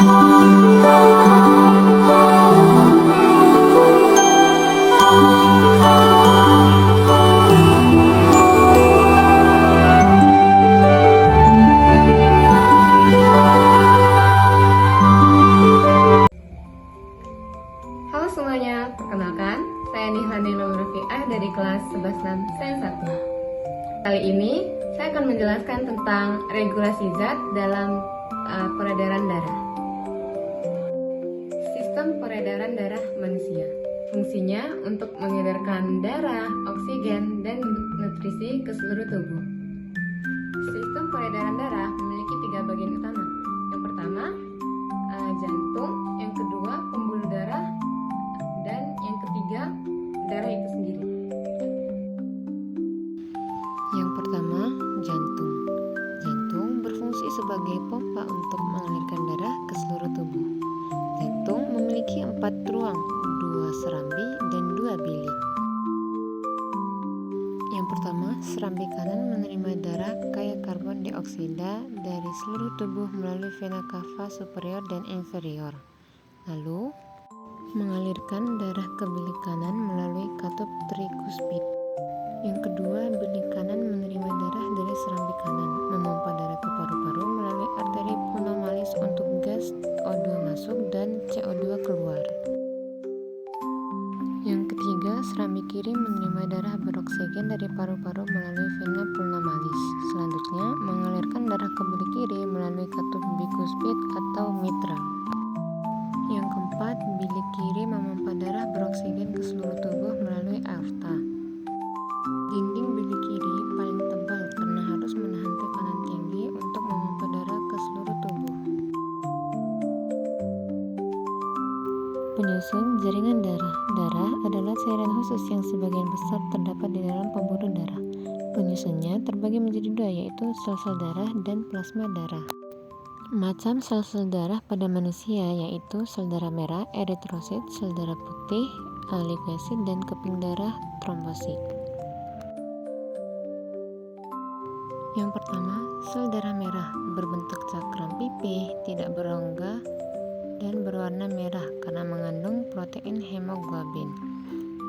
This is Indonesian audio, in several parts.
Halo semuanya, perkenalkan, saya Nihlani Rafi'ah dari kelas 11 Sains 1. Kali ini, saya akan menjelaskan tentang regulasi zat dalam peredaran darah. Sistem peredaran darah manusia. Fungsinya untuk mengedarkan darah, oksigen, dan nutrisi ke seluruh tubuh. Sistem peredaran darah memiliki 3 bagian utama. Yang pertama, jantung, yang kedua, pembuluh darah, dan yang ketiga, darah itu sendiri. Yang pertama, jantung. Jantung berfungsi sebagai pompa untuk mengalirkan darah ke seluruh tubuh. Jantung memiliki 4 ruang, 2 serambi dan 2 bilik. Yang pertama, serambi kanan menerima darah kaya karbon dioksida dari seluruh tubuh melalui vena cava superior dan inferior. Lalu, mengalirkan darah ke bilik kanan melalui katup trikuspid. Yang kedua, bilik kanan menerima darah dari serambi kanan, memompa darah ke paru-paru melalui arteri pulmonalis untuk gas O2 masuk dan CO2 keluar. Yang ketiga, serambi kiri menerima darah beroksigen dari paru-paru melalui vena pulmonalis. Selanjutnya, mengalirkan darah ke bilik kiri melalui katup bikuspid atau mitral. Yang keempat, bilik kiri memompa darah beroksigen ke seluruh tubuh melalui aorta. Dinding bilik kiri paling tebal karena harus menahan tekanan tinggi untuk memompa darah ke seluruh tubuh. Penyusun jaringan darah. Darah adalah cairan khusus yang sebagian besar terdapat di dalam pembuluh darah. Penyusunnya terbagi menjadi 2, yaitu sel-sel darah dan plasma darah. Macam sel-sel darah pada manusia yaitu sel darah merah, eritrosit, sel darah putih, leukosit, dan keping darah, trombosit. Yang pertama, sel darah merah berbentuk cakram pipih, tidak berongga, dan berwarna merah karena mengandung protein hemoglobin.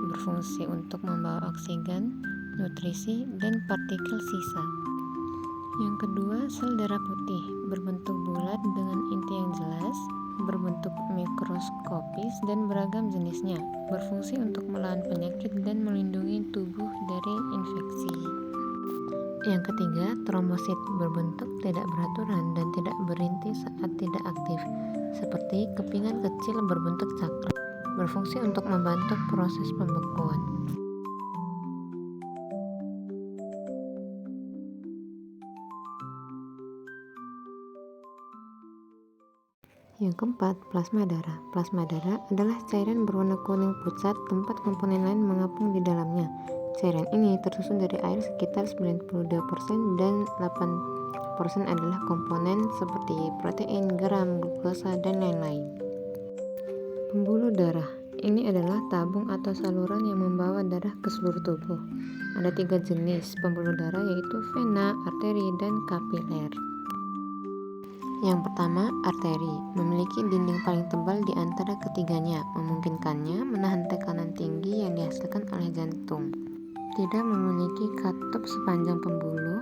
Berfungsi untuk membawa oksigen, nutrisi, dan partikel sisa. Yang kedua, sel darah putih berbentuk bulat dengan inti yang jelas, berbentuk mikroskopis dan beragam jenisnya, berfungsi untuk melawan penyakit dan melindungi tubuh dari infeksi. Yang ketiga, trombosit berbentuk tidak beraturan dan tidak berinti saat tidak aktif, seperti kepingan kecil berbentuk cakram, berfungsi untuk membantu proses pembekuan. Yang keempat, plasma darah. Plasma darah adalah cairan berwarna kuning pucat tempat komponen lain mengapung di dalamnya. Cairan ini tersusun dari air sekitar 92% dan 8% adalah komponen seperti protein, garam, glukosa, dan lain-lain. Pembuluh darah. Ini adalah tabung atau saluran yang membawa darah ke seluruh tubuh. Ada 3 jenis pembuluh darah yaitu vena, arteri, dan kapiler. Yang pertama, arteri memiliki dinding paling tebal di antara ketiganya, memungkinkannya menahan tekanan tinggi yang dihasilkan oleh jantung. Tidak memiliki katup sepanjang pembuluh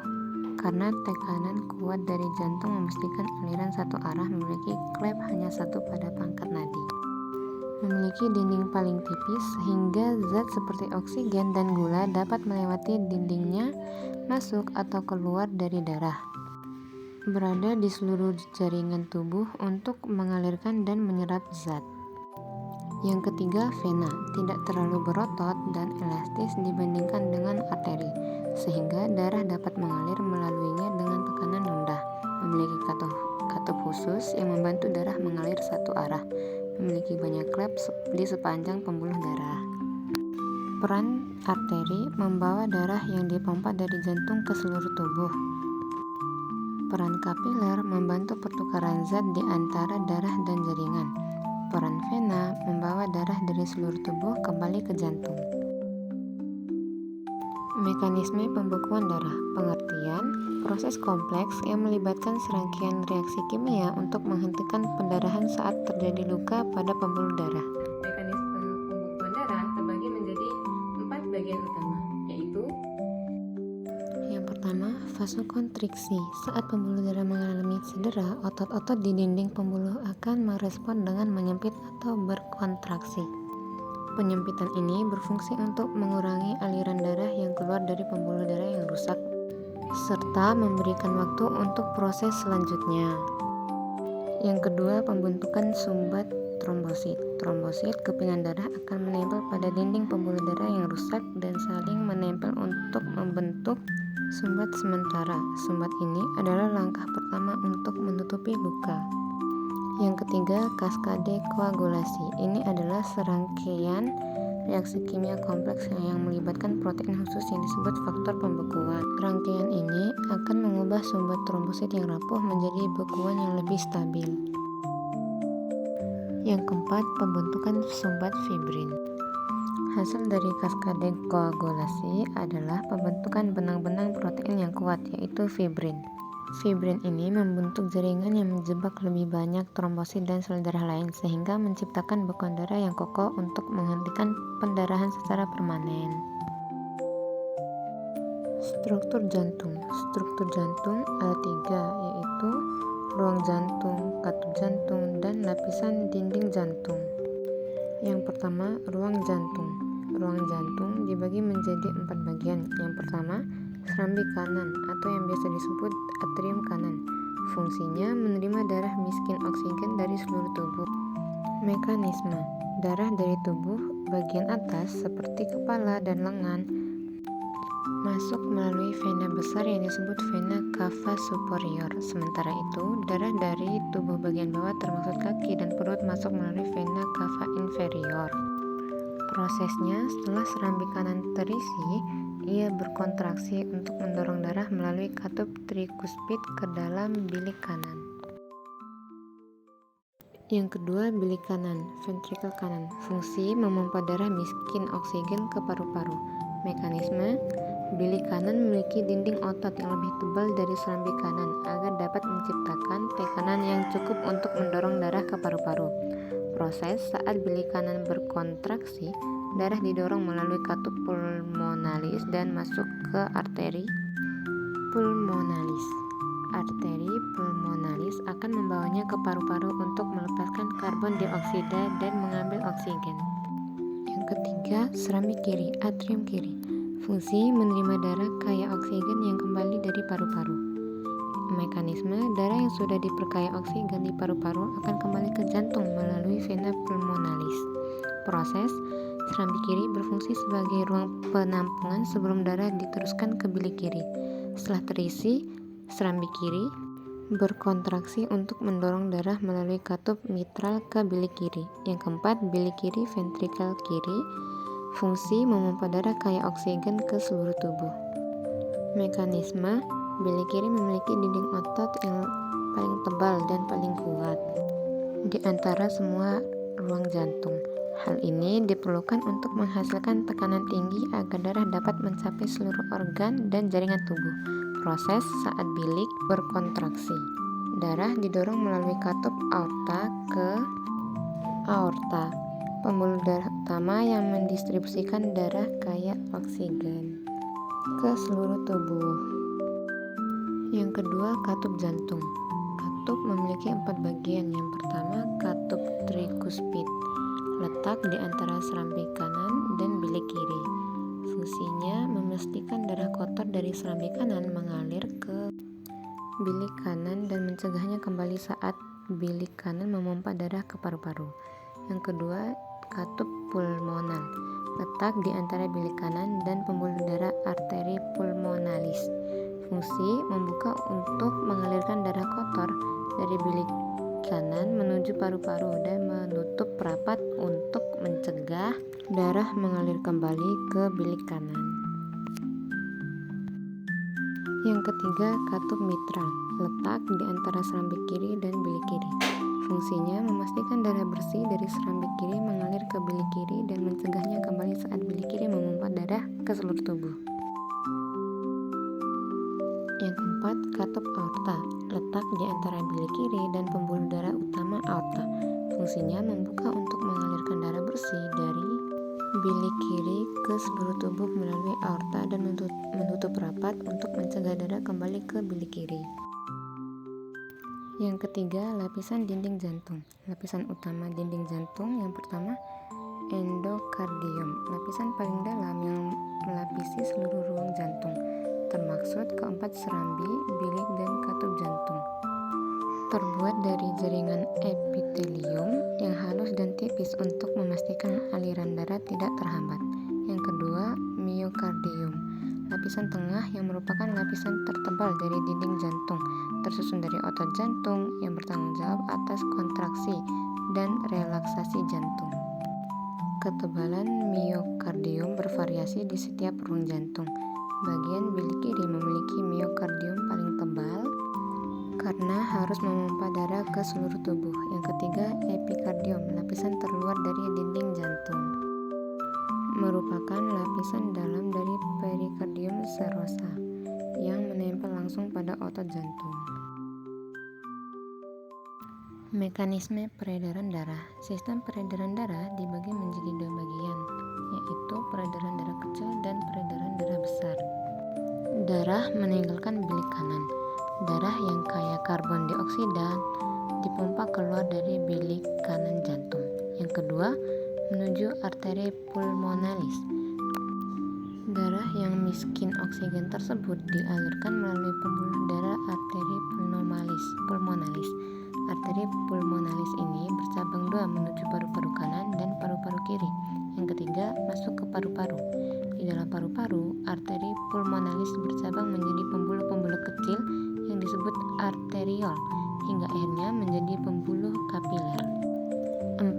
karena tekanan kuat dari jantung memastikan aliran satu arah, memiliki klep hanya satu pada pangkat nadi. Memiliki dinding paling tipis sehingga zat seperti oksigen dan gula dapat melewati dindingnya, masuk atau keluar dari darah. Berada di seluruh jaringan tubuh untuk mengalirkan dan menyerap zat. Yang ketiga, vena tidak terlalu berotot dan elastis dibandingkan dengan arteri, sehingga darah dapat mengalir melaluinya dengan tekanan rendah. Memiliki katup khusus yang membantu darah mengalir satu arah. Memiliki banyak klep di sepanjang pembuluh darah. Peran arteri membawa darah yang dipompa dari jantung ke seluruh tubuh. Peran kapiler membantu pertukaran zat di antara darah dan jaringan. Peran vena membawa darah dari seluruh tubuh kembali ke jantung. Mekanisme pembekuan darah. Pengertian, proses kompleks yang melibatkan serangkaian reaksi kimia untuk menghentikan pendarahan saat terjadi luka pada pembuluh darah. Mekanisme pembekuan darah terbagi menjadi 4 bagian utama, yaitu Yang pertama, vasokonstriksi. Saat pembuluh darah mengalami cedera, otot-otot di dinding pembuluh akan merespon dengan menyempit atau berkontraksi. Penyempitan ini berfungsi untuk mengurangi aliran darah yang keluar dari pembuluh darah yang rusak, serta memberikan waktu untuk proses selanjutnya. Yang kedua, pembentukan sumbat trombosit. Trombosit, kepingan darah, akan menempel pada dinding pembuluh darah yang rusak dan saling menempel untuk membentuk sumbat sementara. Sumbat ini adalah langkah pertama untuk menutupi luka. Yang ketiga, kaskade koagulasi. Ini adalah serangkaian reaksi kimia kompleks yang melibatkan protein khusus yang disebut faktor pembekuan. Rangkaian ini akan mengubah sumbat trombosit yang rapuh menjadi bekuan yang lebih stabil. Yang keempat, pembentukan sumbat fibrin. Hasil dari kaskade koagulasi adalah pembentukan benang-benang protein yang kuat, yaitu fibrin. Fibrin ini membentuk jaringan yang menjebak lebih banyak trombosit dan sel darah lain sehingga menciptakan bekuan darah yang kokoh untuk menghentikan pendarahan secara permanen. Struktur jantung. Struktur jantung ada 3, yaitu ruang jantung, katup jantung, dan lapisan dinding jantung. Yang pertama, ruang jantung. Ruang jantung dibagi menjadi 4 bagian. Yang pertama, serambi kanan atau yang biasa disebut atrium kanan. Fungsinya menerima darah miskin oksigen dari seluruh tubuh. Mekanisme darah dari tubuh bagian atas seperti kepala dan lengan masuk melalui vena besar yang disebut vena cava superior. Sementara itu, darah dari tubuh bagian bawah termasuk kaki dan perut masuk melalui vena cava inferior. Prosesnya, setelah serambi kanan terisi, ia berkontraksi untuk mendorong darah melalui katup trikuspid ke dalam bilik kanan. Yang kedua, bilik kanan, ventrikel kanan. Fungsi memompa darah miskin oksigen ke paru-paru. Mekanisme, bilik kanan memiliki dinding otot yang lebih tebal dari serambi kanan agar dapat menciptakan tekanan yang cukup untuk mendorong darah ke paru-paru. Proses saat bilik kanan berkontraksi, darah didorong melalui katup pulmonalis dan masuk ke arteri pulmonalis. Arteri pulmonalis akan membawanya ke paru-paru untuk melepaskan karbon dioksida dan mengambil oksigen. Yang ketiga, serambi kiri, atrium kiri. Fungsi menerima darah kaya oksigen yang kembali dari paru-paru. Mekanisme, darah yang sudah diperkaya oksigen di paru-paru akan kembali ke jantung melalui vena pulmonalis. Proses serambi kiri berfungsi sebagai ruang penampungan sebelum darah diteruskan ke bilik kiri. Setelah terisi, serambi kiri berkontraksi untuk mendorong darah melalui katup mitral ke bilik kiri. Yang keempat, bilik kiri ventrikel kiri. Fungsi memompa darah kaya oksigen ke seluruh tubuh. Mekanisme, bilik kiri memiliki dinding otot yang paling tebal dan paling kuat di antara semua ruang jantung. Hal ini diperlukan untuk menghasilkan tekanan tinggi agar darah dapat mencapai seluruh organ dan jaringan tubuh. Proses saat bilik berkontraksi, darah didorong melalui katup aorta ke aorta, pembuluh darah utama yang mendistribusikan darah kaya oksigen ke seluruh tubuh. Yang kedua, katup jantung. Katup memiliki 4 bagian. Yang pertama, katup trikuspid, letak di antara serambi kanan dan bilik kiri. Fungsinya memastikan darah kotor dari serambi kanan mengalir ke bilik kanan dan mencegahnya kembali saat bilik kanan memompa darah ke paru-paru. Yang kedua, katup pulmonal, letak di antara bilik kanan dan pembuluh darah arteri pulmonalis. Fungsi membuka untuk mengalirkan darah kotor dari bilik kanan menuju paru-paru dan menutup rapat untuk mencegah darah mengalir kembali ke bilik kanan. Yang ketiga, katup mitral, letak di antara serambi kiri dan bilik kiri. Fungsinya memastikan darah bersih dari serambi kiri mengalir ke bilik kiri dan mencegahnya kembali saat bilik kiri memompa darah ke seluruh tubuh. Yang keempat, katup aorta, letak di antara bilik kiri dan pembuluh darah utama aorta. Fungsinya membuka untuk mengalirkan darah bersih dari bilik kiri ke seluruh tubuh melalui aorta dan menutup rapat untuk mencegah darah kembali ke bilik kiri. Yang ketiga, lapisan dinding jantung. Lapisan utama dinding jantung yang pertama, endokardium, lapisan paling dalam yang melapisi seluruh ruang jantung, termaksud keempat serambi, bilik, dan katup jantung. Terbuat dari jaringan epitelium yang halus dan tipis untuk memastikan aliran darah tidak terhambat. Yang kedua, miokardium, lapisan tengah yang merupakan lapisan tertebal dari dinding jantung, tersusun dari otot jantung yang bertanggung jawab atas kontraksi dan relaksasi jantung. Ketebalan miokardium bervariasi di setiap ruang jantung. Bagian bilik kiri memiliki miokardium paling tebal karena harus memompa darah ke seluruh tubuh. Yang ketiga, epikardium, lapisan terluar dari dinding jantung, merupakan lapisan dalam dari perikardium serosa yang menempel langsung pada otot jantung. Mekanisme peredaran darah. Sistem peredaran darah dibagi menjadi dua bagian, yaitu peredaran darah kecil dan peredaran darah besar. Darah meninggalkan bilik kanan. Darah yang kaya karbon dioksida dipompa keluar dari bilik kanan jantung. Yang kedua, menuju arteri pulmonalis. Darah yang miskin oksigen tersebut dialirkan melalui pembuluh darah arteri pulmonalis. Arteri pulmonalis ini bercabang dua menuju paru-paru kanan dan paru-paru kiri. Yang ketiga, masuk ke paru-paru. Di dalam paru-paru, arteri pulmonalis bercabang menjadi pembuluh-pembuluh kecil yang disebut arteriol, hingga akhirnya menjadi pembuluh kapiler. 4.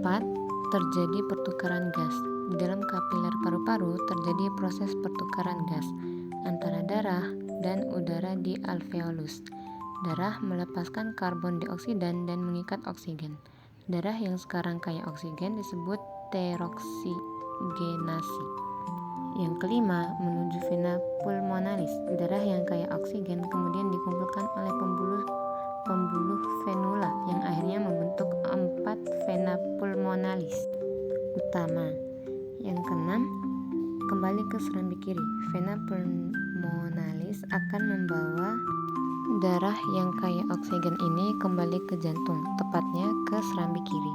Terjadi pertukaran gas. Di dalam kapiler paru-paru terjadi proses pertukaran gas antara darah dan udara di alveolus. Darah melepaskan karbon dioksida dan mengikat oksigen. Darah yang sekarang kaya oksigen disebut teroksigenasi. Yang kelima, menuju vena pulmonalis. Darah yang kaya oksigen kemudian dikumpulkan oleh pembuluh venula yang akhirnya membentuk 4 vena pulmonalis utama. Yang keenam, kembali ke serambi kiri. Vena pulmonalis akan membawa darah yang kaya oksigen ini kembali ke jantung, tepatnya ke serambi kiri.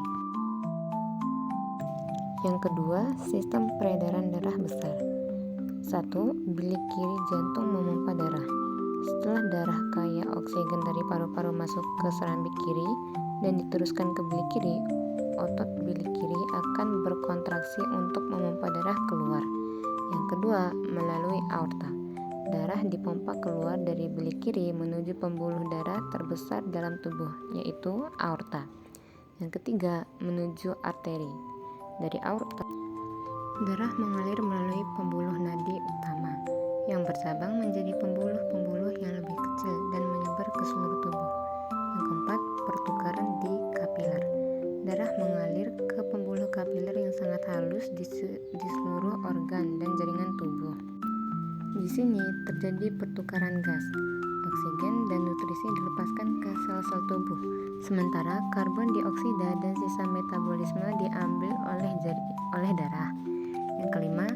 Yang kedua, sistem peredaran darah besar. 1. Bilik kiri jantung memompa darah. Setelah darah kaya oksigen dari paru-paru masuk ke serambi kiri dan diteruskan ke bilik kiri, otot bilik kiri akan berkontraksi untuk memompa darah keluar. Yang kedua, melalui aorta. Darah dipompa keluar dari bilik kiri menuju pembuluh darah terbesar dalam tubuh, yaitu aorta. Yang ketiga, menuju arteri. Dari aorta, darah mengalir melalui pembuluh nadi utama yang bercabang menjadi pembuluh-pembuluh yang lebih kecil dan menyebar ke seluruh tubuh. Yang keempat, pertukaran di kapiler. Darah mengalir ke pembuluh kapiler yang sangat halus di seluruh organ dan jaringan tubuh. Di sini terjadi pertukaran gas, oksigen, dan nutrisi dilepaskan ke sel-sel tubuh, sementara karbon dioksida dan sisa metabolisme diambil oleh darah. Yang kelima,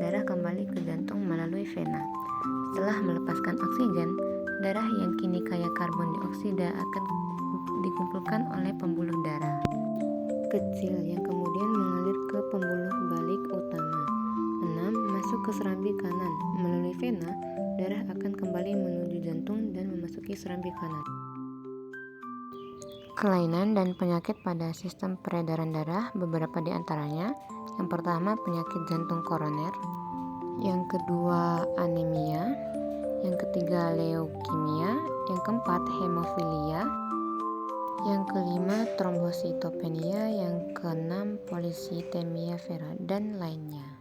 darah kembali ke jantung melalui vena. Setelah melepaskan oksigen, darah yang kini kaya karbon dioksida akan dikumpulkan oleh pembuluh darah kecil yang kemudian mengalir ke pembuluh balik utama. 6. Masuk ke serambi kanan. Melalui vena, darah akan kembali menuju jantung dan memasuki serambi kanan. Kelainan dan penyakit pada sistem peredaran darah, beberapa di antaranya. Yang pertama, penyakit jantung koroner. Yang kedua, anemia. Yang ketiga, leukemia. Yang keempat, hemofilia. Yang kelima, trombositopenia. Yang keenam, polisitemia vera, dan lainnya.